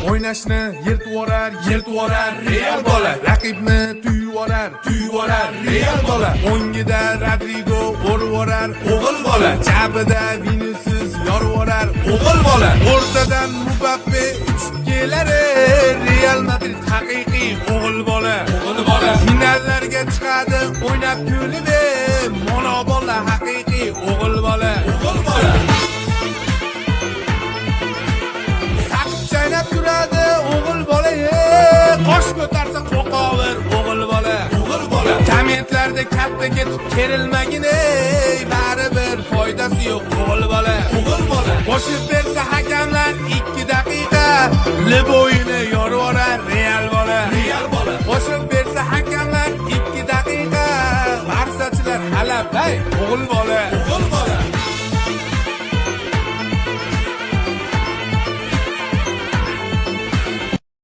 O'ynashni yirtvorar Real bola. Raqibni tuyvorar Real bola. O'ngida Rodrigo urvorar o'g'il bola. Jabida Vinicius yorvorar o'g'il bola. O'rtadan Mbappe uchib kelar. Real Madrid haqiqiy o'g'il bola. Finallarga chiqadi o'ynab kulib. Mono bola haqiqiy o'g'il bola. Saqib chaynab turadi o'g'il bola. Qosh ko'tarsa qo'qovir o'g'il bola. Kommentlarda katta ketib kerilmagin, baribir foydasi yo'q o'g'il bola. Qo'shib bersa hakamlar 2 daqiqa, lib o'yini yorvorar Real bola. Qo'shib bersa hakamlar 2 daqiqa, Barsachilar halab, o'g'il bola.